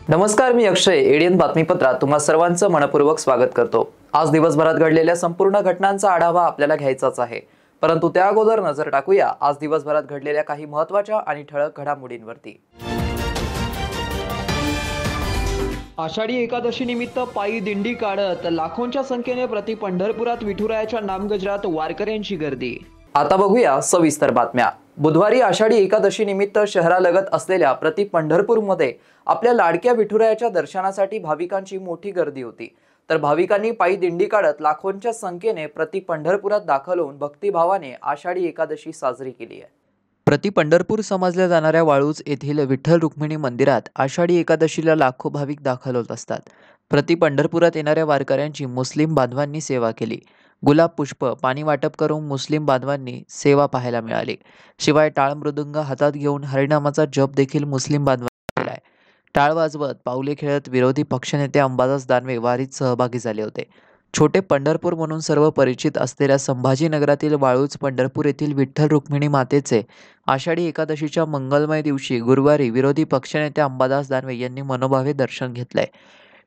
नमस्कार, मी अक्षय. एडीएन बातमीपत्रात तुम्हा सर्वांचं मनपूर्वक स्वागत करतो. आज दिवसभरात घडलेल्या संपूर्ण घटनांचा आढावा आपल्याला घ्यायचाच आहे, परंतु त्या अगोदर नजर टाकूया आज दिवसभरात घडलेल्या काही महत्त्वाच्या आणि ठळक घडामोडींवरती. आषाढी एकादशी निमित्त पायी दिंडी काढत लाखोंच्या संख्येने प्रति पंढरपुरात विठुरायाच्या नामगजरात वारकऱ्यांची गर्दी. आता बघूया सविस्तर बातम्या. बुधवारी आषाढी एकादशी निमित्त शहरालगत असलेल्या प्रति पंढरपूरमध्ये आपल्या लाडक्या विठुरायाच्या दर्शनासाठी भाविकांची मोठी गर्दी होती. तर भाविकांनी पायी दिंडी काढत लाखोंच्या संख्येने प्रति पंढरपुरात दाखल होऊन भक्तिभावाने आषाढी एकादशी साजरी केली आहे. प्रति पंढरपूर समजल्या जाणाऱ्या वाळूज येथील विठ्ठल रुक्मिणी मंदिरात आषाढी एकादशीला लाखो भाविक दाखल होत असतात. प्रति पंढरपुरात येणाऱ्या वारकऱ्यांची मुस्लिम बांधवांनी सेवा केली. गुलाब पुष्प पाणी वाटप करून मुस्लिम बांधवांनी सेवा पाहायला मिळाली. शिवाय टाळ मृदुंग हातात घेऊन हरिनामाचा जप देखील मुस्लिम बांधवांनी केलाय. टाळ वाजवत पाऊले खेळत विरोधी पक्षनेते अंबादास दानवे वारीत सहभागी झाले होते. छोटे पंढरपूर म्हणून सर्व परिचित असलेल्या संभाजीनगरातील वाळूज पंढरपूर येथील विठ्ठल रुक्मिणी मातेचे आषाढी एकादशीच्या मंगलमय दिवशी गुरुवारी विरोधी पक्षनेते अंबादास दानवे यांनी मनोभावे दर्शन घेतलंय.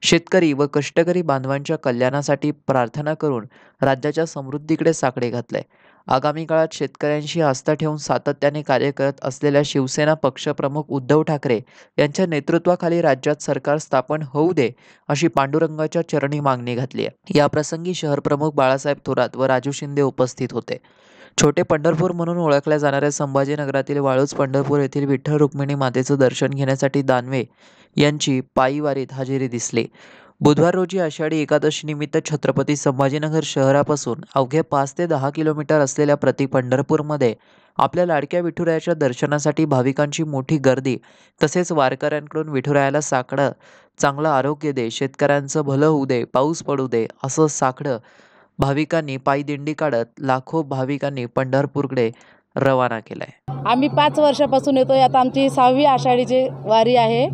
शेतकरी व कष्टकरी बांधवांच्या कल्याणासाठी प्रार्थना करून राज्याच्या समृद्धीकडे साकडे घातले. आगामी काळात शेतकऱ्यांशी आस्था ठेवून सातत्याने कार्य करत असलेल्या शिवसेना पक्षप्रमुख उद्धव ठाकरे यांच्या नेतृत्वाखाली राज्यात सरकार स्थापन होऊ दे अशी पांडुरंगाच्या चरणी मागणी घातली आहे. या प्रसंगी शहरप्रमुख बाळासाहेब थोरात व राजू शिंदे उपस्थित होते. छोटे पंढरपूर म्हणून ओळखल्या जाणाऱ्या संभाजीनगरातील वाळूज पंढरपूर येथील विठ्ठल रुक्मिणी मातेचं दर्शन घेण्यासाठी दानवे यांची पायी वारीत हजेरी दिसली. बुधवार रोजी आषाढी एकादशी निमित्त छत्रपती संभाजीनगर शहरापासून अवघे 5 ते 10 किलोमीटर असलेल्या प्रति पंढरपूरमध्ये आपल्या लाडक्या विठुरायाच्या दर्शनासाठी भाविकांची मोठी गर्दी, तसेच वारकऱ्यांकडून विठुरायाला साकडं चांगलं आरोग्य दे, शेतकऱ्यांचं भलं होऊ दे, पाऊस पडू दे असं साकडं भाविकांनी पायी दिंडी काढत लाखो भाविकांनी पंढरपूरकडे रवाना केलाय. आम्ही 5 वर्षापासून येतोय. आता आमची 6वी आषाढीची वारी आहे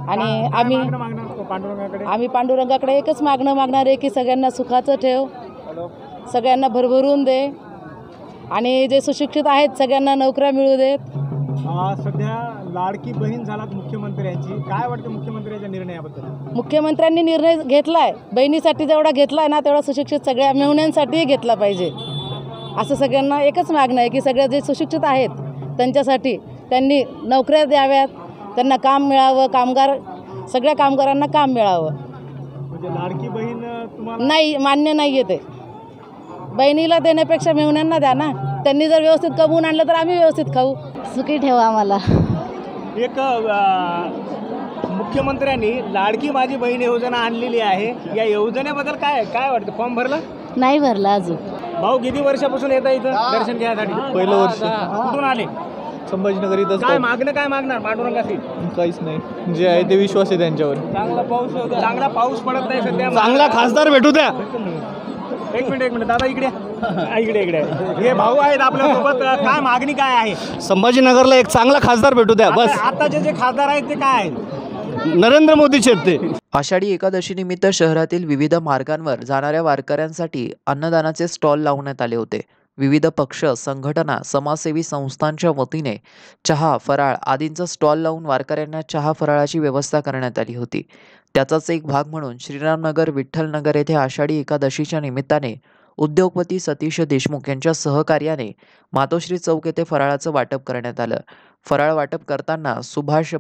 आणि आम्ही पांडुरंगाकडे एकच मागणं मागणार आहे की सगळ्यांना सुखाचं ठेव, सगळ्यांना भरभरून दे आणि जे सुशिक्षित आहेत सगळ्यांना नोकऱ्या मिळू देत. सध्या लाडकी बहीण झालात मुख्यमंत्र्यांची, काय वाटतं मुख्यमंत्र्यांच्या निर्णयाबद्दल? मुख्यमंत्र्यांनी निर्णय घेतलाय, बहिणीसाठी जेवढा घेतलाय ना तेवढा सुशिक्षित सगळ्या मेहुण्यांसाठीही घेतला पाहिजे. असं सगळ्यांना एकच मागणं आहे की सगळ्या जे सुशिक्षित आहेत त्यांच्यासाठी त्यांनी नोकऱ्या द्याव्यात, त्यांना काम मिळावं, सगळ्या कामगारांना काम मिळावं. म्हणजे लाडकी बहीण तुम्हाला नाही, मान्य नाही आहे ते. बहिणीला देण्यापेक्षा मेहुण्यांना द्या ना. त्यांनी जर व्यवस्थित कमवून आणलं तर आम्ही व्यवस्थित खाऊ. सुखी ठेवा आम्हाला. एक मुख्यमंत्र्यांनी लाडकी माझी बहीण योजना आणलेली आहे, या योजनेबद्दल काय वाटतं? फॉर्म भरला? नाही भरला अजून. भाऊ किती वर्षापासून येता इथं दर्शन घ्यायसाठी? पहिलं वर्ष. कुठून आले? संभाजीनगर इथं. काय मागणार पांडुरंगाशी? काहीच नाही, जे आहे ते विश्वास आहे त्यांच्यावर. चांगला पाऊस पडत नाही सध्या. चांगला खासदार भेटू द्या. एक मिनिट दादा, इकडे हे भाऊ आहेत आपल्यासोबत. काय मागणी काय आहे? संभाजीनगरला एक चांगला खासदार भेटू द्या बस. आताचे जे खासदार आहेत ते काय आहेत? नरेंद्र मोदीचे आहेत ते. आषाढी एकादशी निमित्त शहरातील विविध मार्गांवर जाणाऱ्या वारकऱ्यांसाठी अन्नदानाचे स्टॉल लावण्यात आले होते. विविध पक्ष, संघटना, समाजसेवी संस्थांच्या वतीने चहा, फराळ आदींचा स्टॉल लावून वारकऱ्यांना चहा फराळाची व्यवस्था करण्यात आली होती. त्याचाच एक भाग म्हणून श्रीरामनगर, विठ्ठलनगर येथे आषाढी एकादशीच्या निमित्ताने उद्योगपती सतीश देशमुख यांच्या सहकार्याने मातोश्री चौक येथे फराळाचं वाटप करण्यात आलं. फराळ वाटप करताना सुभाष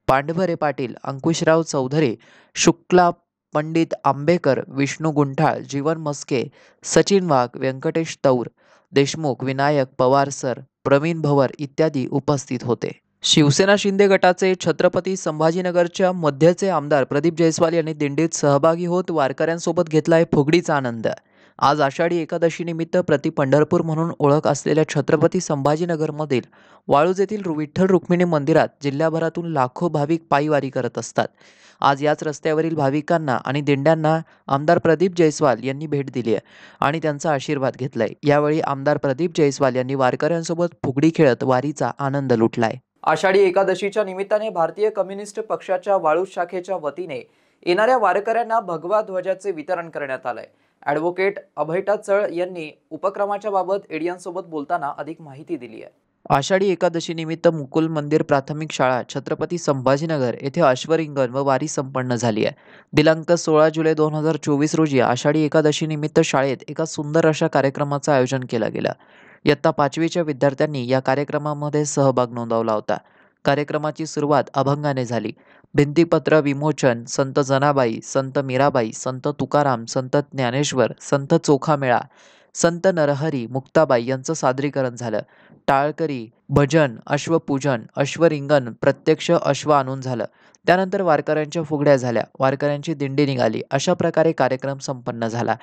पांडवरे पाटील, अंकुशराव चौधरी, शुक्ला पंडित आंबेकर, विष्णू गुंठाळ, जीवन मस्के, सचिन वाघ, व्यंकटेश तौर देशमुख, विनायक पवार सर, प्रवीण भवर इत्यादी उपस्थित होते. शिवसेना शिंदे गटाचे छत्रपती संभाजीनगरच्या मध्यचे आमदार प्रदीप जयस्वाल यांनी दिंडीत सहभागी होत वारकऱ्यांसोबत घेतलाय फुगडीचा आनंद. आज आषाढी एकादशी निमित्त प्रति पंढरपूर म्हणून ओळख असलेल्या छत्रपती संभाजीनगरमधील वाळूज येथील विठ्ठल रुक्मिणी मंदिरात जिल्ह्याभरातून लाखो भाविक पायी वारी करत असतात. आज याच रस्त्यावरील भाविकांना आणि दिंड्यांना आमदार प्रदीप जयस्वाल यांनी भेट दिली आहे आणि त्यांचा आशीर्वाद घेतलाय. यावेळी आमदार प्रदीप जयस्वाल यांनी वारकऱ्यांसोबत फुगडी खेळत वारीचा आनंद लुटलाय. आषाढी एकादशीच्या निमित्ताने भारतीय कम्युनिस्ट पक्षाच्या वाळूज शाखेच्या वतीने येणाऱ्या वारकऱ्यांना भगवा ध्वजाचे वितरण करण्यात आलंय. ॲडव्होकेट अभयटा चळ यांनी उपक्रमाच्या बाबत एडियनसोबत बोलताना अधिक माहिती दिली आहे. आषाढी एकादशी निमित्त मुकुल मंदिर प्राथमिक शाळा छत्रपती संभाजीनगर येथे अश्वरिंगण व वारी संपन्न झाली आहे. दिनांक 16 जुलै 2024 रोजी आषाढी एकादशी निमित्त शाळेत एका सुंदर अशा कार्यक्रमाचं आयोजन केलं गेलं. इयत्ता 5वीच्या विद्यार्थ्यांनी या कार्यक्रमामध्ये सहभाग नोंदवला होता. कार्यक्रमाची सुरुवात अभंगाने झाली. भिंतीपत्र विमोचन, संत जनाबाई, संत मीराबाई, संत तुकाराम, संत ज्ञानेश्वर, संत चोखामेळा, संत नरहरी, मुक्ताबाई यांचं सादरीकरण झालं. टाळकरी, भजन, अश्वपूजन, अश्वरिंगण, प्रत्यक्ष अश्व आणून झालं. त्यानंतर वारकऱ्यांच्या फुगड्या झाल्या, वारकऱ्यांची दिंडी निघाली. अशा प्रकारे कार्यक्रम संपन्न झाला.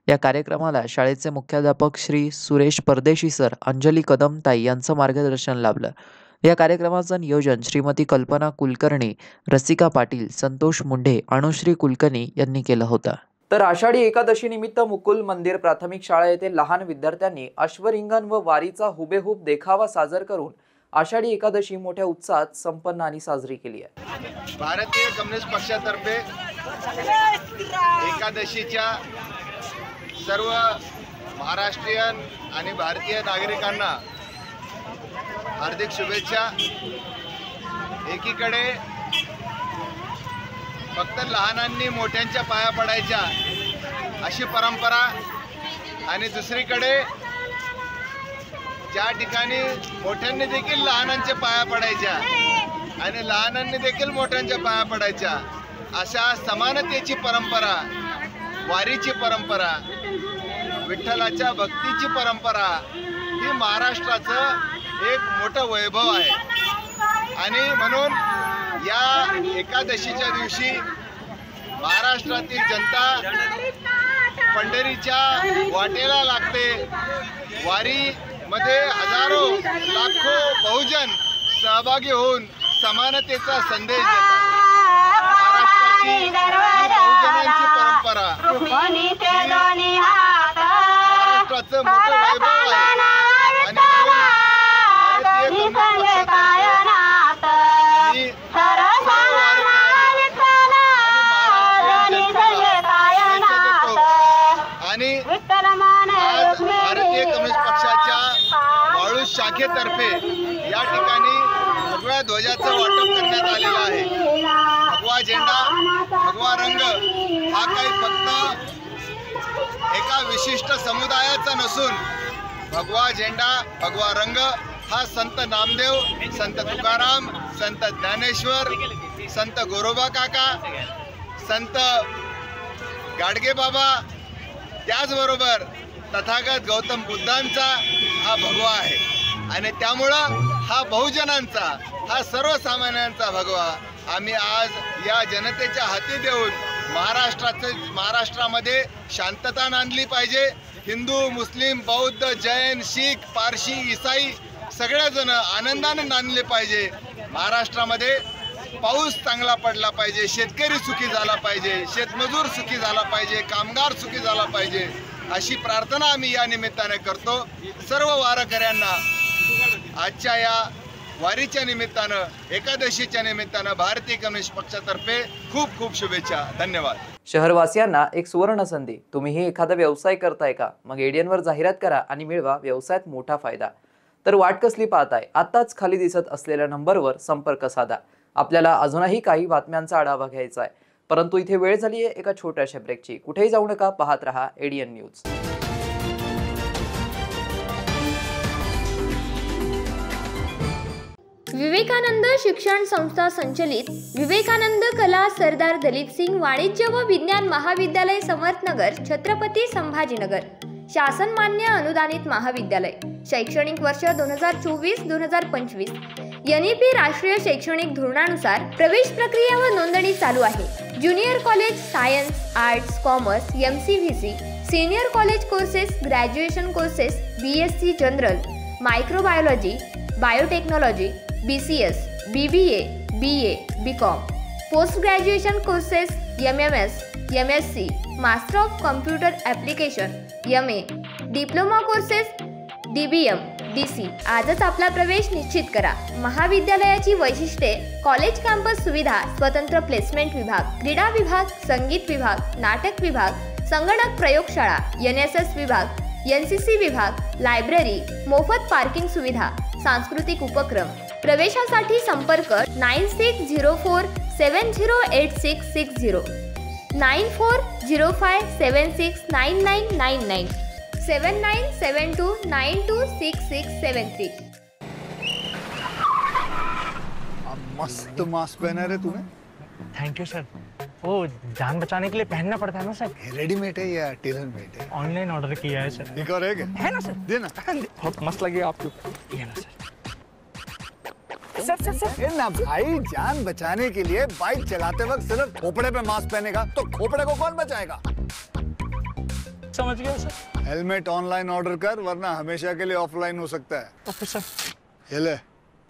या कार्यक्रमाला शाळेचे मुख्याध्यापक श्री सुरेश परदेशी सर, अंजली कदमताई यांचं मार्गदर्शन लाभलं. या कार्यक्रमाचं नियोजन श्रीमती कल्पना कुलकर्णी, रसिका पाटील, संतोष मुंढे, अनुश्री कुलकर्णी यांनी केलं होतं. तर आषाढी एकादशी निमित्त मुकुल मंदिर प्राथमिक शाळा येथे लहान विद्यार्थ्यांनी अश्वरिंगण व वारीचा हुबेहूब देखावा सादर करून आषाढी एकादशी मोठ्या उत्साहात संपन्न आणि साजरी केली आहे. भारतीय कम्युनिस्ट पक्षातर्फे एकादशीच्या सर्व महाराष्ट्रीयन आणि भारतीय नागरिकांना हार्दिक शुभेच्छा. एकीकडे फक्त लहानांनी मोठ्यांच्या पाया पडायच्या अशी परंपरा आणि दुसरीकडे ज्या ठिकाणी मोठ्यांनी देखील लहानांच्या पाया पडायच्या आणि लहानांनी देखील मोठ्यांच्या पाया पडायच्या अशा समानतेची परंपरा, वारीची परंपरा, विठ्ठलाच्या भक्तीची परंपरा ही महाराष्ट्राचं एक मोठं वैभव आहे. आणि म्हणून या एकादशीच्या दिवशी महाराष्ट्रातील जनता पंढरीच्या वाटेला लागते. वारीमध्ये हजारो लाखो बहुजन सहभागी होऊन समानतेचा संदेश देतात. महाराष्ट्राची ही बहुजनांची परंपरा महाराष्ट्राचं मोठं वैभव आहे. आणि आणि आज भारतीय कम्युनिस्ट पक्षाच्या वाळूज शाखेतर्फे या ठिकाणी भगव्या ध्वजाचं वाटप करण्यात आलेलं आहे. भगवा झेंडा, भगवा रंग हा काही फक्त एका विशिष्ट समुदायाचा नसून भगवा झेंडा, भगवा रंग हा संत नामदेव, संत तुकाराम, संत ज्ञानेश्वर, संत गोरोबा काका, संत गाडगे बाबा, त्याचबरोबर तथागत गौतम बुद्धांचा हा भगवा आहे. आणि त्यामुळं हा बहुजनांचा, हा सर्वसामान्यांचा भगवा आम्ही आज या जनतेच्या हाती देऊन महाराष्ट्रामध्ये शांतता नांदली पाहिजे. हिंदू, मुस्लिम, बौद्ध, जैन, शीख, पारशी, ईसाई सगळेजण आनंदाने नांदले पाहिजे. महाराष्ट्रामध्ये पाऊस चांगला पडला पाहिजे, शेतकरी सुखी झाला पाहिजे, शेतमजूर सुखी झाला पाहिजे, कामगार सुखी झाला पाहिजे अशी प्रार्थना आम्ही या निमित्ताने करतो. सर्व वारकऱ्यांना आजच्या या वारीच्या निमित्तानं, एकादशीच्या निमित्तानं भारतीय कम्युनिस्ट पक्षातर्फे खूप खूप शुभेच्छा. धन्यवाद. शहरवासियांना एक सुवर्ण संधी. तुम्हीही एखादा व्यवसाय करताय का? मग एडियनवर जाहिरात करा आणि मिळवा व्यवसायात मोठा फायदा. तर वाट कसली पाहताय? आताच खाली दिसत असलेल्या नंबरवर संपर्क साधा. आपल्याला अजूनही काही बातम्यांचा आढावा घ्यायचा आहे, परंतु इथे वेळ झाली आहे एका छोट्याशा ब्रेकची. कुठेही जाऊ नका, पाहत रहा एडियन न्यूज. विवेकानंद शिक्षण संस्था संचलित विवेकानंद कला सरदार दलीप सिंग वाणिज्य व विज्ञान महाविद्यालय समर्थनगर छत्रपती संभाजीनगर शासन मान्य अनुदानित महाविद्यालय. शैक्षणिक वर्ष 2024-2025 NEP राष्ट्रीय शैक्षणिक धोरणानुसार प्रवेश प्रक्रिया व नोंदणी चालू आहे. Junior college science, arts, commerce, MCVC, senior college courses, graduation courses, BSc general, microbiology, biotechnology, BCS, BBA, BA, BCom, post graduation courses, MMS, MSc, master of computer application, MA, diploma courses, DBM, DC. आजच आपला प्रवेश निश्चित करा. महाविद्यालयाची वैशिष्ट्ये: college campus सुविधा, स्वतंत्र placement विभाग, क्रीडा विभाग, संगीत विभाग, नाटक विभाग, संगणक प्रयोगशाळा, NSS विभाग, NCC विभाग, लायब्ररी, मोफत पार्किंग सुविधा, सांस्कृतिक उपक्रम. प्रवेशासाठी संपर्क 9604708660, 9405769999, 7972926673. मस्त मास्क पहना रे तूने। Thank you sir. वो जान बचाने के लिए पहनना पड़ता है ना सर। रेडीमेड है या टेलर मेड है? ऑनलाइन ऑर्डर किया है सर। एक और है क्या? है ना सर। देना। बहुत मस्त लगी आपको। ये ना सर। ये ना भाई, जान बचाने के लिए बाइक चलाते वक्त सिर्फ खोपड़े पे मास्क पहनेगा तो खोपड़े को कौन बचाएगा? समझ गया सर। हेलमेट ऑनलाइन ऑर्डर कर, वरना हमेशा के लिए ऑफलाइन हो सकता है। Okay sir. ये ले।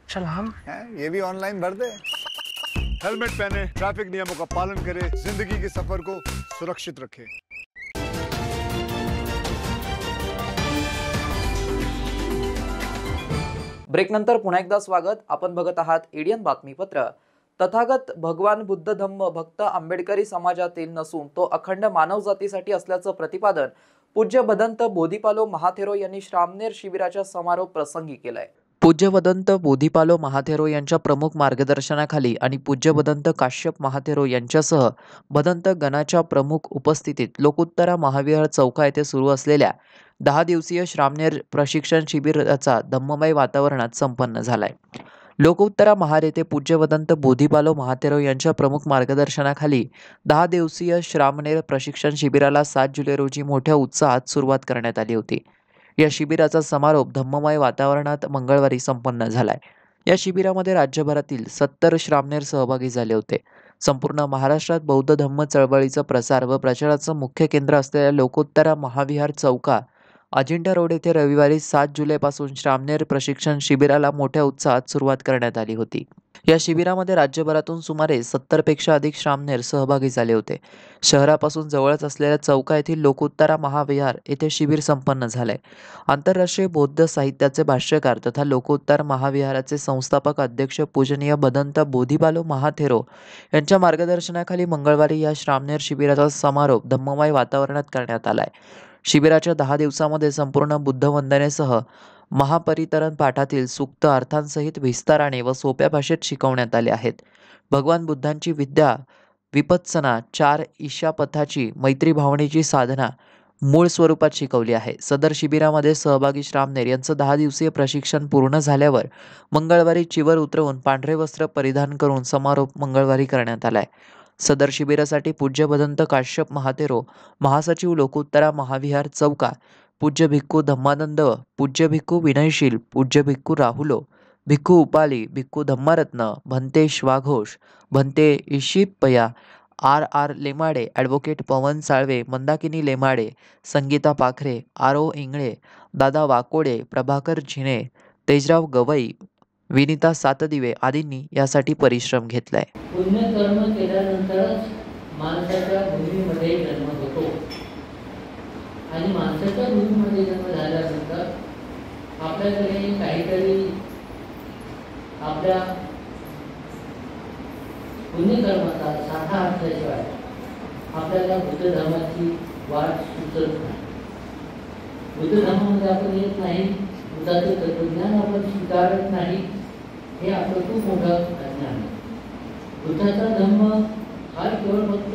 चल हम ये भी ऑनलाइन भर दे। हेलमेट पहने, ट्रैफिक नियमों का पालन करे, जिंदगी के सफर को सुरक्षित रखे। ब्रेक नंतर पुन्हा एकदा स्वागत. आपण बघत आहात एडियन बातमीपत्र. तथागत भगवान बुद्ध धम्म भक्त आंबेडकरी समाजातील नसून तो अखंड मानवजातीसाठी असल्याचं प्रतिपादन पूज्य भदंत बोधिपालो महाथेरो यांनी श्रामनेर शिबिराच्या समारोप प्रसंगी केलंय. पूज्य भदंत बोधिपालो महाथेरो यांच्या प्रमुख मार्गदर्शनाखाली आणि पूज्य भदंत काश्यप महाथेरो यांच्यासह भदंत गणाच्या प्रमुख उपस्थितीत लोकोत्तरा महाविहार चौका येथे सुरू असलेल्या 10 दिवसीय श्रामनेर प्रशिक्षण शिबिराचा धम्ममय वातावरणात संपन्न झालाय. लोकोत्तरा महार येथे पूज्य भदंत बोधिपालो महाथेरो यांच्या प्रमुख मार्गदर्शनाखाली 10 दिवसीय श्रामनेर प्रशिक्षण शिबिराला 7 जुलै रोजी मोठ्या उत्साहात सुरुवात करण्यात आली होती. या शिबिराचा समारोप धम्ममय वातावरणात मंगळवारी संपन्न झालाय. या शिबिरामध्ये राज्यभरातील 70 श्रामनेर सहभागी झाले होते. संपूर्ण महाराष्ट्रात बौद्ध धम्म चळवळीचा प्रसार व प्रचाराचं मुख्य केंद्र असलेल्या लोकोत्तरा महाविहार चौका अजिंठा रोड येथे रविवारी 7 जुलैपासून श्रामनेर प्रशिक्षण शिबिराला मोठ्या उत्साहात सुरुवात करण्यात आली होती. या शिबिरामध्ये राज्यभरातून सुमारे 70 पेक्षा अधिक श्रामनेर सहभागी झाले होते. शहरापासून जवळच असलेल्या चौका येथील लोकोत्तरा महाविहार येथे शिबिर संपन्न झाले. आंतरराष्ट्रीय बौद्ध साहित्याचे भाष्यकार तथा लोकोत्तर महाविहाराचे संस्थापक अध्यक्ष पूजनीय भदंत बोधिपालो महाथेरो यांच्या मार्गदर्शनाखाली मंगळवारी या श्रामनेर शिबिराचा समारोप धम्ममय वातावरणात करण्यात आलाय. शिबिराच्या 10 दिवसामध्ये संपूर्ण बुद्ध वंदनेसह महापरितरण पाठातील सूक्त अर्थांसहित विस्ताराने व सोप्या भाषेत शिकवण्यात आले आहेत. भगवान बुद्धांची विद्या विपत्सना 4 ईशापथाची मैत्री भावनेची साधना मूळ स्वरूपात शिकवली आहे. सदर शिबिरामध्ये सहभागी श्रामनेर यांचं 10 दिवसीय प्रशिक्षण पूर्ण झाल्यावर मंगळवारी चिवर उतरवून पांढरे वस्त्र परिधान करून समारोप मंगळवारी करण्यात आलाय. सदर शिबिरासाठी पूज्य भदंत काश्यप महाथेरो महासचिव लोकोत्तरा महाविहार चौका, पूज्य भिक्खू धम्मानंद, पूज्य भिक्खू विनयशील, पूज्य भिक्खू राहुलो, भिक्खू उपाली, भिक्खू धम्मारत्न, भंते श्वाघोष, भंते इशिपया, R लेमाडे, ॲडव्होकेट पवन साळवे, मंदाकिनी लेमाडे, संगीता पाखरे, आरो इंगळे, दादा वाकोडे, प्रभाकर झिणे, तेजराव गवई, विनिता सातदिवे आदींनी यासाठी परिश्रम घेतलाय. पुण्यकर्म केल्यानंतरच माणसाच्या भूमीमध्ये जन्म होतो आणि माणसाच्या भूमीमध्ये जन्म झाल्यानंतर आपल्याकडे काहीतरी आपल्या पुण्यकर्माचा साठा असल्याशिवाय आपल्याला बुद्ध धर्माची वाट सुचत नाही. बुद्ध धर्मामध्ये आपण येत नाही, बुद्धाचे तत्वज्ञान आपण स्वीकारत नाही, हे आपलं खूप मोठं अज्ञान आहे. बुद्धाचा धम्म हा केवळ फक्त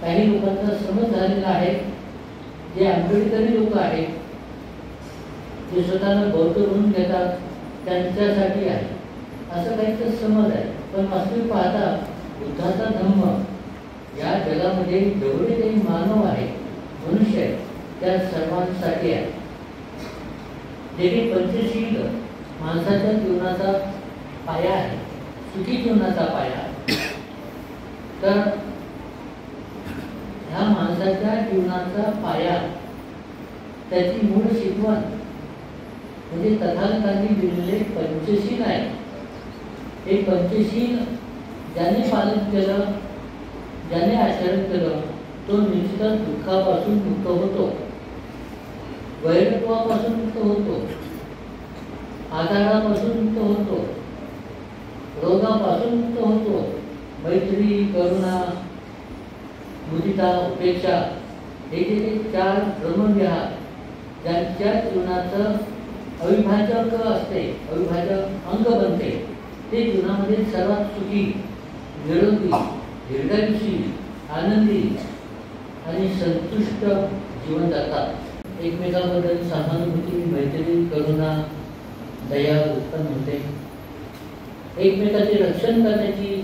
काही लोकांचा समज झालेला आहे. जे आंबेडकरी लोक आहेत, जे स्वतःला बौद्ध म्हणून घेतात, त्यांच्यासाठी आहे असं काहीतरी समज आहे. पण वास्तविक पाहता बुद्धाचा धम्म या जगामध्ये जेवढे काही मानव आहेत, मनुष्य आहेत, त्या सर्वांसाठी आहे. जे काही पंचशील माणसाच्या जीवनाचा पाया आहे, सुखी जीवनाचा पाया. तर हा माणसाच्या जीवनाचा पाया, त्याची मूळ शिकवण म्हणजे तथागतांनी दिलेले पंचशील आहे. हे पंचशील ज्याने पालन केलं, ज्याने आचरण केलं, तो निश्चितच दुःखापासून मुक्त होतो, वैरत्वापासून मुक्त होतो, आजारापासून मुक्त होतो, रोगापासून मुक्त होतो. मैत्री, करुणा, मुदिता, उपेक्षा हे जे 4 ब्रह्मविहार ज्यांच्या जीवनाचं अविभाज्य अंग असते, अविभाज्य अंग बनते, ते जीवनामध्ये सर्वात सुखी, निरोगी, दीर्घायुषी, आनंदी आणि संतुष्ट जीवन जगतात. एकमेकांबद्दल सहानुभूती, मैत्री, करुणा, दया उत्पन्न होते. एकमेकाचे रक्षण करण्याची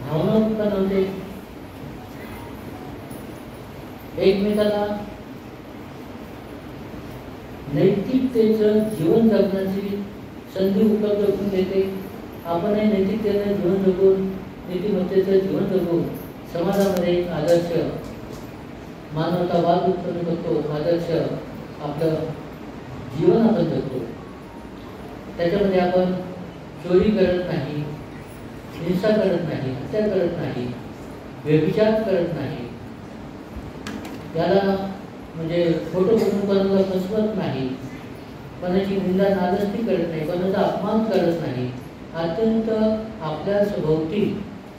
भावना उत्पन्न होते. एकमेकाला नैतिकतेचं जीवन जगण्याची संधी उपलब्ध करून देते. आपणही नैतिकतेनं जीवन जगून, नीतिमत्तेचं जीवन जगून समाजामध्ये एक आदर्श मानवतावाद उत्पन्न करतो, आदर्श आपलं जीवन आपण जगतो. त्याच्यामध्ये आपण चोरी करत नाही, हिंसा करत नाही, हत्या करत नाही, व्यभिचार करत नाही, याला म्हणजे खोटं बोलून कोणाला फसवत नाही, कोणाची निंदा नादस्ती करत नाही, कोणाचा अपमान करत नाही. अत्यंत आपल्या सभोवती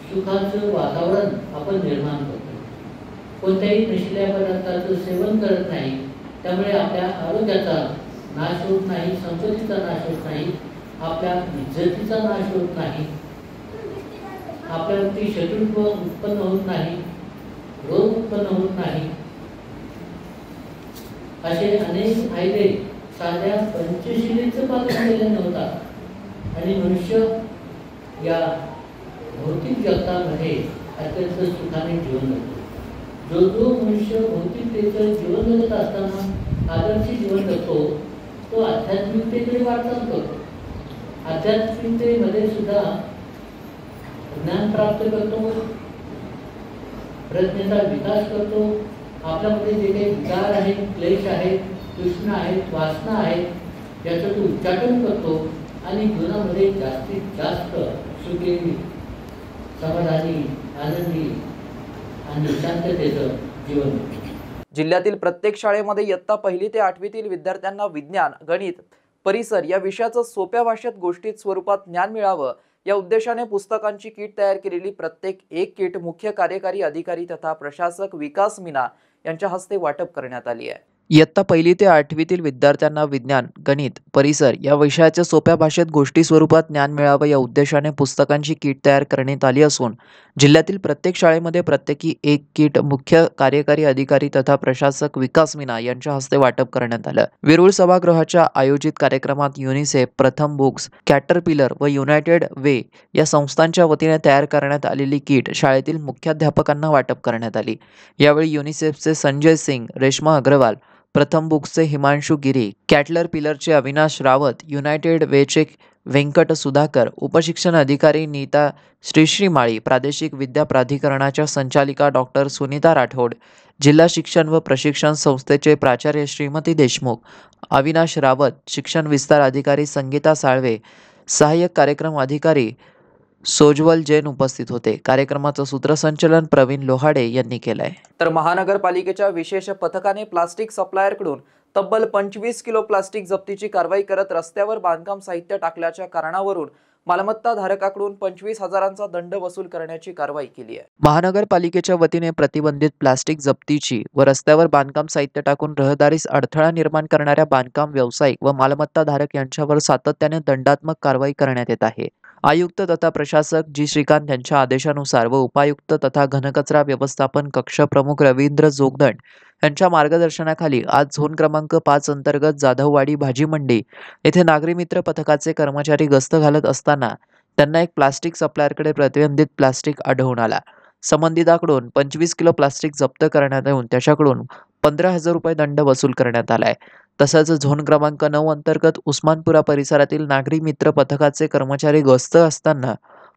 सुखाचं वातावरण आपण निर्माण करतो. कोणत्याही नशिल्या पदार्थाचं सेवन करत नाही. त्यामुळे आपल्या आरोग्याचा नाश होत नाही, संपत्तीचा नाश होत नाही, आपल्या इज्जतीचा नाश होत नाही, आपल्यावरती शत्रुत्व उत्पन्न होत नाही, रोग उत्पन्न होत नाही. असे अनेक फायदे साध्या पंचशीलीचं पालन केलं नव्हतं आणि मनुष्य या भौतिक जगतामध्ये अत्यंत सुखाने जीवन जगतो. जो मनुष्य भौतिकतेचं जीवन जगत असताना आदर्शी जीवन जगतो, तो आध्यात्मिकतेकडे वाटचाल करतो. आध्यात्मिकतेमध्ये सुद्धा ज्ञान प्राप्त करतो, प्रज्ञेचा विकास करतो. आपल्यामध्ये जे काही विकार आहेत, क्लेश आहेत, तृष्णा आहेत, वासना आहेत, याचं तो उच्चाटन करतो आणि जीवनामध्ये जास्तीत जास्त सुखी, समाधानी, आनंदी आणि शांततेचं जीवन. जिल्ह्यातील प्रत्येक शाळेमध्ये इयत्ता 1ली ते 8वीतील विद्यार्थ्यांना विज्ञान, गणित, परिसर या विषयाचं सोप्या भाषेत गोष्टीत स्वरूपात ज्ञान मिळावं या उद्देशाने पुस्तकांची किट तयार केलेली. प्रत्येक एक किट मुख्य कार्यकारी अधिकारी तथा प्रशासक विकास मीना यांच्या हस्ते वाटप करण्यात आली आहे. इयत्ता 1ली ते 8वीतील विद्यार्थ्यांना विज्ञान, गणित, परिसर या विषयाच्या सोप्या भाषेत गोष्टी स्वरूपात ज्ञान मिळावं या उद्देशाने पुस्तकांची किट तयार करण्यात आली असून जिल्ह्यातील प्रत्येक शाळेमध्ये प्रत्येकी एक किट मुख्य कार्यकारी अधिकारी तथा प्रशासक विकास मीना यांच्या हस्ते वाटप करण्यात आलं. वेरूळ सभागृहाच्या आयोजित कार्यक्रमात युनिसेफ, प्रथम बुक्स, कॅटरपिलर व युनायटेड वे या संस्थांच्या वतीने तयार करण्यात आलेली किट शाळेतील मुख्याध्यापकांना वाटप करण्यात आली. यावेळी युनिसेफचे संजय सिंग, रेश्मा अग्रवाल, प्रथम बुक्सचे हिमांशु गिरी, कॅटलर पिलरचे अविनाश रावत, युनायटेड वेचे व्यंकट सुधाकर, उपशिक्षण अधिकारी नीता श्रीश्रीमाळी, प्रादेशिक विद्या प्राधिकरणाच्या संचालिका डॉक्टर सुनीता राठोड, जिल्हा शिक्षण व प्रशिक्षण संस्थेचे प्राचार्य श्रीमती देशमुख, अविनाश रावत, शिक्षण विस्तार अधिकारी संगीता साळवे, सहाय्यक कार्यक्रम अधिकारी सोजवल जैन उपस्थित होते. कार्यक्रमाचं सूत्रसंचालन प्रवीण लोहाडे यांनी केलंय. तर महानगरपालिकेच्या विशेष पथकाने प्लास्टिक सप्लायरकडून तब्बल 25 किलो प्लास्टिक जप्तीची कारवाई करत रस्त्यावर बांधकाम साहित्य टाकल्याच्या कारणावरून मालमत्ता धारकाकडून 25,000चा दंड वसूल करण्याची कारवाई केली आहे. महानगरपालिकेच्या वतीने प्रतिबंधित प्लास्टिक जप्तीची व रस्त्यावर बांधकाम साहित्य टाकून रहदारीस अडथळा निर्माण करणाऱ्या बांधकाम व्यावसायिक व मालमत्ता धारक यांच्यावर सातत्याने दंडात्मक कारवाई करण्यात येत आहे. आयुक्त तथा प्रशासक जी श्रीकांत यांच्या आदेशानुसार व उपायुक्त तथा घनकचरा व्यवस्थापन कक्ष प्रमुख रवींद्र जोगदंड यांच्या मार्गदर्शनाखाली आज झोन क्रमांक 5 अंतर्गत जाधववाडी भाजी मंडी येथे नागरी मित्र पथकाचे कर्मचारी गस्त घालत असताना त्यांना एक प्लास्टिक सप्लायरकडे प्रतिबंधित प्लास्टिक आढळून आला. संबंधिताकडून 25 किलो प्लास्टिक जप्त करण्यात येऊन त्याच्याकडून 15,000 रुपये दंड वसूल करण्यात आलाय. तसंच झोन क्रमांक 9 अंतर्गत उस्मानपुरा परिसरातील नागरी मित्र पथकाचे कर्मचारी गस्त असताना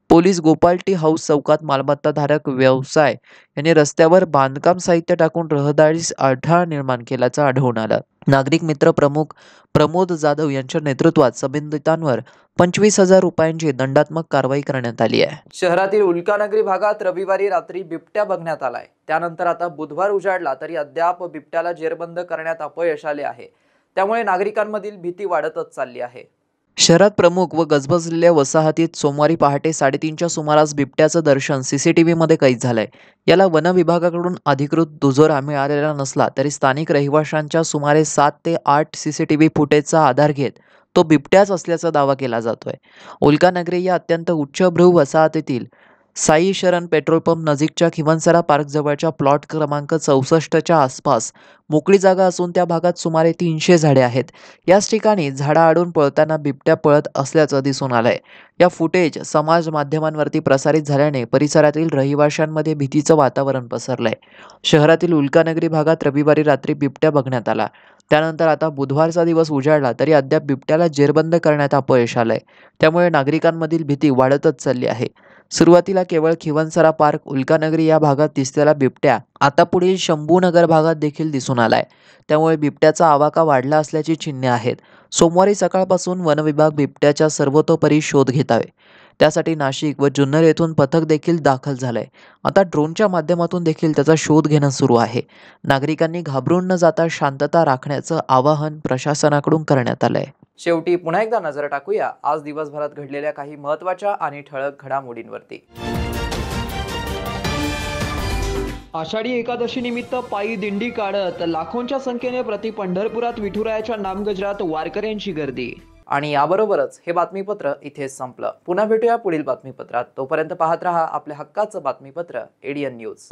पोलीस गोपाल टी हाऊस चौकात मालमत्ताधारक व्यवसाय यांनी रस्त्यावर बांधकाम साहित्य टाकून रहदारीस अडथळा निर्माण केल्याचं आढळून आलं. नागरिक मित्र प्रमुख प्रमोद जाधव यांच्या नेतृत्वात संबंधितांवर 25,000 रुपयांची दंडात्मक कारवाई करण्यात आली आहे. शहरातील उल्कानगरी भागात रविवारी रात्री बिबट्या बघण्यात आलाय. त्यानंतर आता बुधवार उजाडला तरी अद्याप बिबट्याला जेरबंद करण्यात अपयश आले आहे. त्यामुळे नागरिकांमधील भीती वाढतच चालली आहे. शहरात प्रमुख व गजबजलेल्या वसाहतीत सोमवारी पहाटे 3:30च्या सुमारास बिबट्याचं दर्शन CCTVमध्ये कैद झालंय. याला वन विभागाकडून अधिकृत दुजोरा मिळालेला नसला तरी स्थानिक रहिवाशांच्या सुमारे 7 ते 8 CCTV फुटेजचा आधार घेत तो बिबट्याच असल्याचा दावा केला जातोय. उल्कानगरी या अत्यंत उच्चभ्रू वसाहतीतील साई शरण पेट्रोल पंप नजीकच्या खिवनसरा पार्क जवळच्या प्लॉट क्रमांक 64च्या आसपास मोकळी जागा असून त्या भागात सुमारे 300 झाडे आहेत. याच ठिकाणी झाडाआडून पळताना बिबट्या पळत असल्याचं दिसून आलंय. या फुटेज समाज माध्यमांवरती प्रसारित झाल्याने परिसरातील रहिवाशांमध्ये भीतीचं वातावरण पसरलंय. शहरातील उल्कानगरी भागात रविवारी रात्री बिबट्या बघण्यात आला. त्यानंतर आता बुधवारचा दिवस उजाडला तरी अद्याप बिबट्याला जेरबंद करण्यात अपयश आलंय. त्यामुळे नागरिकांमधील भीती वाढतच चालली आहे. सुरुवातीला केवळ खिवनसरा पार्क, उल्कानगरी या भागात दिसलेला बिबट्या आता पुढील शंभूनगर भागात देखील दिसून आलाय. त्यामुळे बिबट्याचा आवाका वाढला असल्याची चिन्हे आहेत. सोमवारी सकाळपासून वन विभाग बिबट्याचा सर्वतोपरी शोध घेत आहे. त्यासाठी नाशिक व जुन्नर येथून पथक देखील दाखल झालंय. आता ड्रोनच्या माध्यमातून देखील त्याचा शोध घेणं सुरू आहे. नागरिकांनी घाबरून न जाता शांतता राखण्याचं आवाहन प्रशासनाकडून करण्यात आलंय. शेवटी पुन्हा एकदा नजर टाकूया आज दिवसभरात घडलेल्या काही महत्त्वाच्या आणि ठळक घडामोडींवरती. आषाढी एकादशी निमित्त पायी दिंडी काढत लाखोंच्या संख्येने प्रति पंढरपुरात विठुरायाच्या नामगजरात वारकऱ्यांची गर्दी. आणि याबरोबरच हे बातमीपत्र इथेच संपलं. पुन्हा भेटूया पुढील बातमीपत्रात. तोपर्यंत पाहत रहा आपल्या हक्काचं बातमीपत्र ADN न्यूज.